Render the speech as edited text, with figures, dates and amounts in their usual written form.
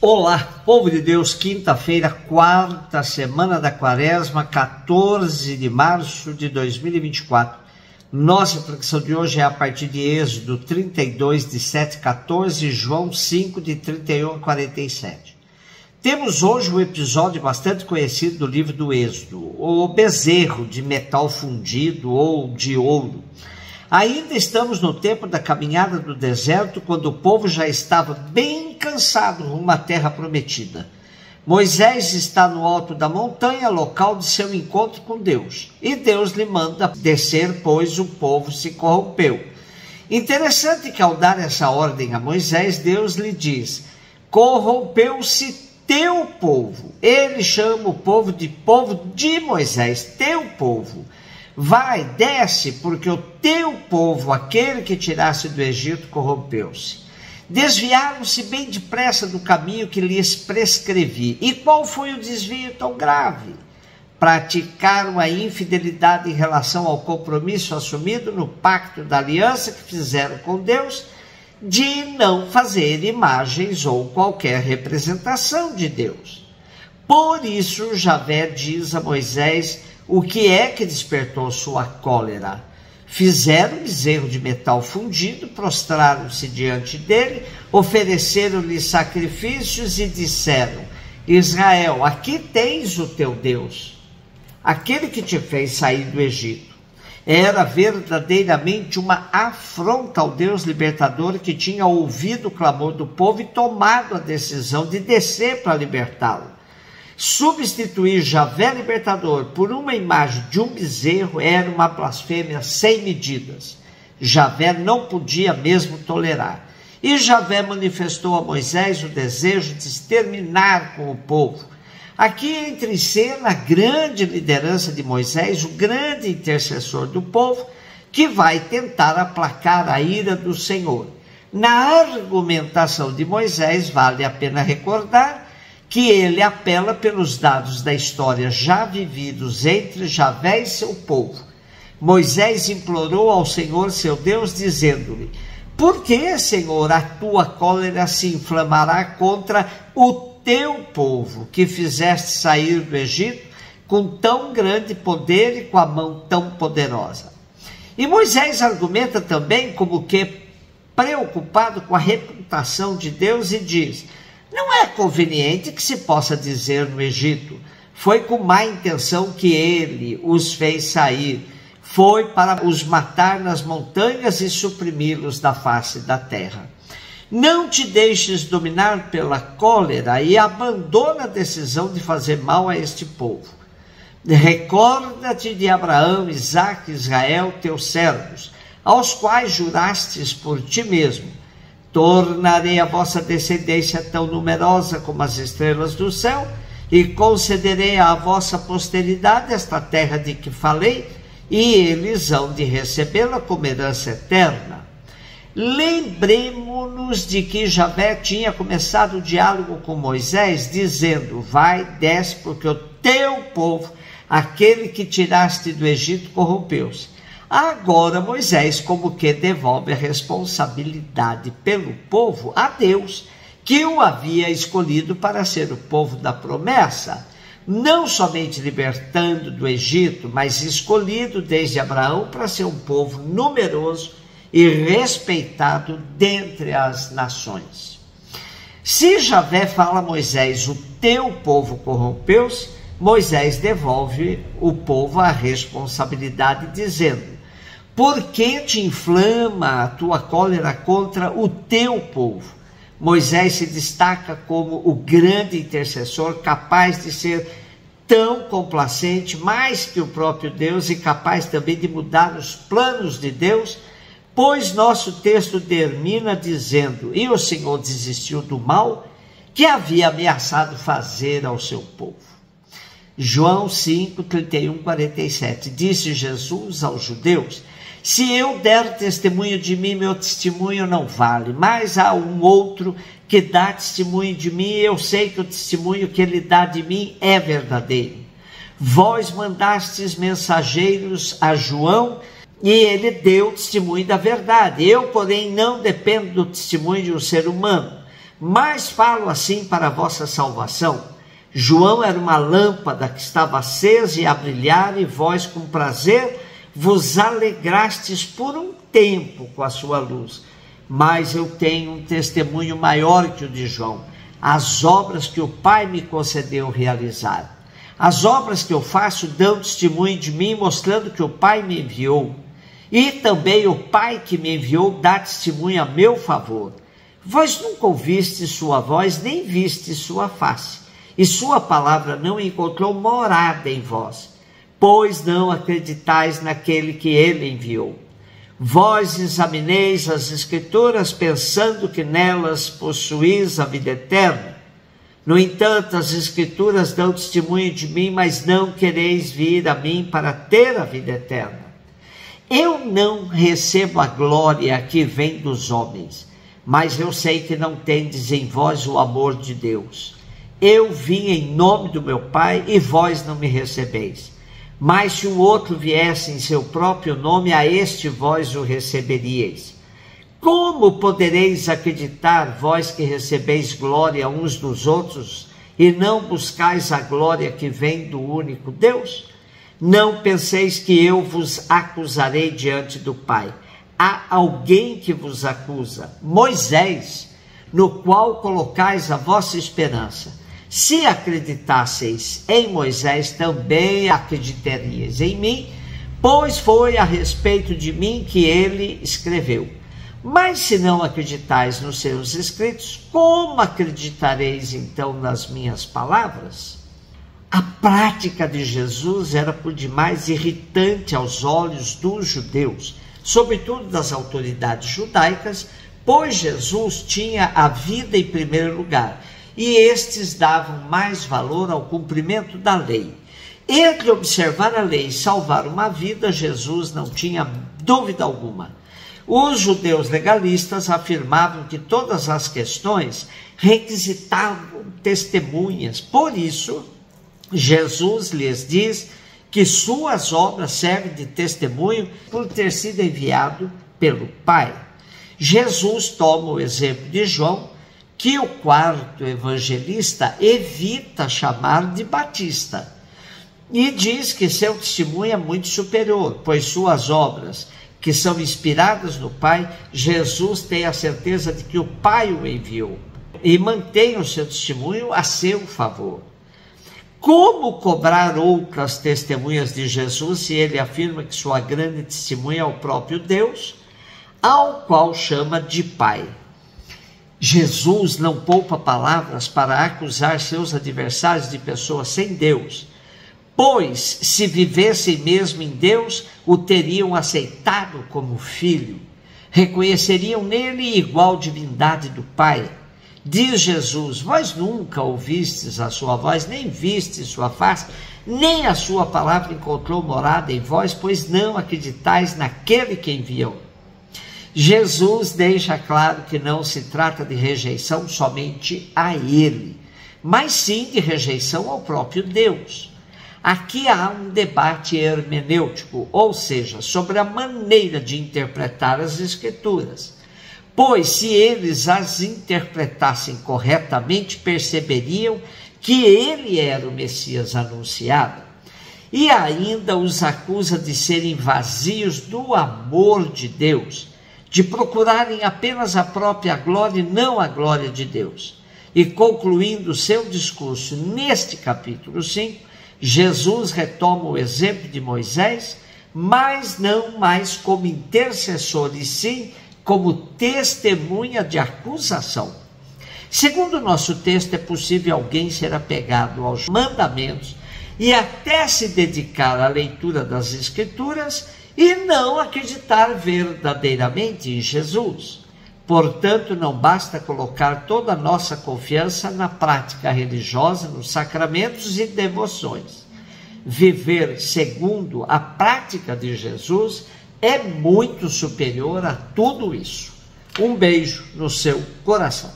Olá, povo de Deus, quinta-feira, quarta semana da quaresma, 14 de março de 2024. Nossa reflexão de hoje é a partir de Êxodo 32, de 7 a 14, João 5, de 31 a 47. Temos hoje um episódio bastante conhecido do livro do Êxodo, o bezerro de metal fundido ou de ouro. Ainda estamos no tempo da caminhada do deserto, quando o povo já estava bem cansado rumo à terra prometida. Moisés está no alto da montanha, local de seu encontro com Deus. E Deus lhe manda descer, pois o povo se corrompeu. Interessante que ao dar essa ordem a Moisés, Deus lhe diz: corrompeu-se teu povo. Ele chama o povo de Moisés, teu povo. Vai, desce, porque o teu povo, aquele que tiraste do Egito, corrompeu-se. Desviaram-se bem depressa do caminho que lhes prescrevi. E qual foi o desvio tão grave? Praticaram a infidelidade em relação ao compromisso assumido no pacto da aliança que fizeram com Deus, de não fazer imagens ou qualquer representação de Deus. Por isso, Javé diz a Moisés o que é que despertou sua cólera. Fizeram bezerro de metal fundido, prostraram-se diante dele, ofereceram-lhe sacrifícios e disseram: Israel, aqui tens o teu Deus, aquele que te fez sair do Egito. Era verdadeiramente uma afronta ao Deus libertador, que tinha ouvido o clamor do povo e tomado a decisão de descer para libertá-lo. Substituir Javé libertador por uma imagem de um bezerro era uma blasfêmia sem medidas. Javé não podia mesmo tolerar. E Javé manifestou a Moisés o desejo de exterminar com o povo. Aqui entra em cena a grande liderança de Moisés, o grande intercessor do povo, que vai tentar aplacar a ira do Senhor. Na argumentação de Moisés, vale a pena recordar que ele apela pelos dados da história já vividos entre Javé e seu povo. Moisés implorou ao Senhor seu Deus, dizendo-lhe: por que, Senhor, a tua cólera se inflamará contra o teu povo, que fizeste sair do Egito com tão grande poder e com a mão tão poderosa? E Moisés argumenta também como que preocupado com a reputação de Deus e diz: não é conveniente que se possa dizer no Egito: foi com má intenção que ele os fez sair, foi para os matar nas montanhas e suprimi-los da face da terra. Não te deixes dominar pela cólera e abandona a decisão de fazer mal a este povo. Recorda-te de Abraão, Isaque e Israel, teus servos, aos quais jurastes por ti mesmo: tornarei a vossa descendência tão numerosa como as estrelas do céu, e concederei à vossa posteridade esta terra de que falei, e eles hão de recebê-la como herança eterna. Lembremo-nos de que Javé tinha começado o diálogo com Moisés, dizendo: vai, desce, porque o teu povo, aquele que tiraste do Egito, corrompeu-se. Agora Moisés como que devolve a responsabilidade pelo povo a Deus, que o havia escolhido para ser o povo da promessa, não somente libertando do Egito, mas escolhido desde Abraão para ser um povo numeroso e respeitado dentre as nações. Se Javé fala a Moisés: o teu povo corrompeu-se, Moisés devolve o povo a responsabilidade, dizendo: por que te inflama a tua cólera contra o teu povo? Moisés se destaca como o grande intercessor, capaz de ser tão complacente, mais que o próprio Deus, e capaz também de mudar os planos de Deus, pois nosso texto termina dizendo: e o Senhor desistiu do mal que havia ameaçado fazer ao seu povo. João 5, 31, 47. Disse Jesus aos judeus: se eu der testemunho de mim, meu testemunho não vale, mas há um outro que dá testemunho de mim, e eu sei que o testemunho que ele dá de mim é verdadeiro. Vós mandastes mensageiros a João, e ele deu testemunho da verdade. Eu, porém, não dependo do testemunho de um ser humano, mas falo assim para a vossa salvação. João era uma lâmpada que estava acesa e a brilhar, e vós com prazer vos alegrastes por um tempo com a sua luz. Mas eu tenho um testemunho maior que o de João, as obras que o Pai me concedeu realizar. As obras que eu faço dão testemunho de mim, mostrando que o Pai me enviou. E também o Pai que me enviou dá testemunho a meu favor. Vós nunca ouvistes sua voz, nem vistes sua face, e sua palavra não encontrou morada em vós, pois não acreditais naquele que ele enviou. Vós examineis as Escrituras, pensando que nelas possuís a vida eterna. No entanto, as Escrituras dão testemunho de mim, mas não quereis vir a mim para ter a vida eterna. Eu não recebo a glória que vem dos homens, mas eu sei que não tendes em vós o amor de Deus. Eu vim em nome do meu Pai, e vós não me recebeis. Mas se o outro viesse em seu próprio nome, a este vós o receberíeis. Como podereis acreditar, vós que recebeis glória uns dos outros, e não buscais a glória que vem do único Deus? Não penseis que eu vos acusarei diante do Pai. Há alguém que vos acusa, Moisés, no qual colocais a vossa esperança. Se acreditasseis em Moisés, também acreditaríeis em mim, pois foi a respeito de mim que ele escreveu. Mas se não acreditais nos seus escritos, como acreditareis então nas minhas palavras? A prática de Jesus era por demais irritante aos olhos dos judeus, sobretudo das autoridades judaicas, pois Jesus tinha a vida em primeiro lugar, e estes davam mais valor ao cumprimento da lei. Entre observar a lei e salvar uma vida, Jesus não tinha dúvida alguma. Os judeus legalistas afirmavam que todas as questões requisitavam testemunhas. Por isso, Jesus lhes diz que suas obras servem de testemunho por ter sido enviado pelo Pai. Jesus toma o exemplo de João, que o quarto evangelista evita chamar de Batista, e diz que seu testemunho é muito superior, pois suas obras, que são inspiradas no Pai, Jesus tem a certeza de que o Pai o enviou, e mantém o seu testemunho a seu favor. Como cobrar outras testemunhas de Jesus se ele afirma que sua grande testemunha é o próprio Deus, ao qual chama de Pai? Jesus não poupa palavras para acusar seus adversários de pessoas sem Deus, pois se vivessem mesmo em Deus, o teriam aceitado como filho, reconheceriam nele igual divindade do Pai. Diz Jesus: vós nunca ouvistes a sua voz, nem vistes sua face, nem a sua palavra encontrou morada em vós, pois não acreditais naquele que enviou. Jesus deixa claro que não se trata de rejeição somente a ele, mas sim de rejeição ao próprio Deus. Aqui há um debate hermenêutico, ou seja, sobre a maneira de interpretar as Escrituras, pois se eles as interpretassem corretamente, perceberiam que ele era o Messias anunciado, e ainda os acusa de serem vazios do amor de Deus, de procurarem apenas a própria glória e não a glória de Deus. E concluindo seu discurso neste capítulo 5, Jesus retoma o exemplo de Moisés, mas não mais como intercessor, e sim como testemunha de acusação. Segundo o nosso texto, é possível alguém ser apegado aos mandamentos e até se dedicar à leitura das Escrituras e não acreditar verdadeiramente em Jesus. Portanto, não basta colocar toda a nossa confiança na prática religiosa, nos sacramentos e devoções. Viver segundo a prática de Jesus é muito superior a tudo isso. Um beijo no seu coração.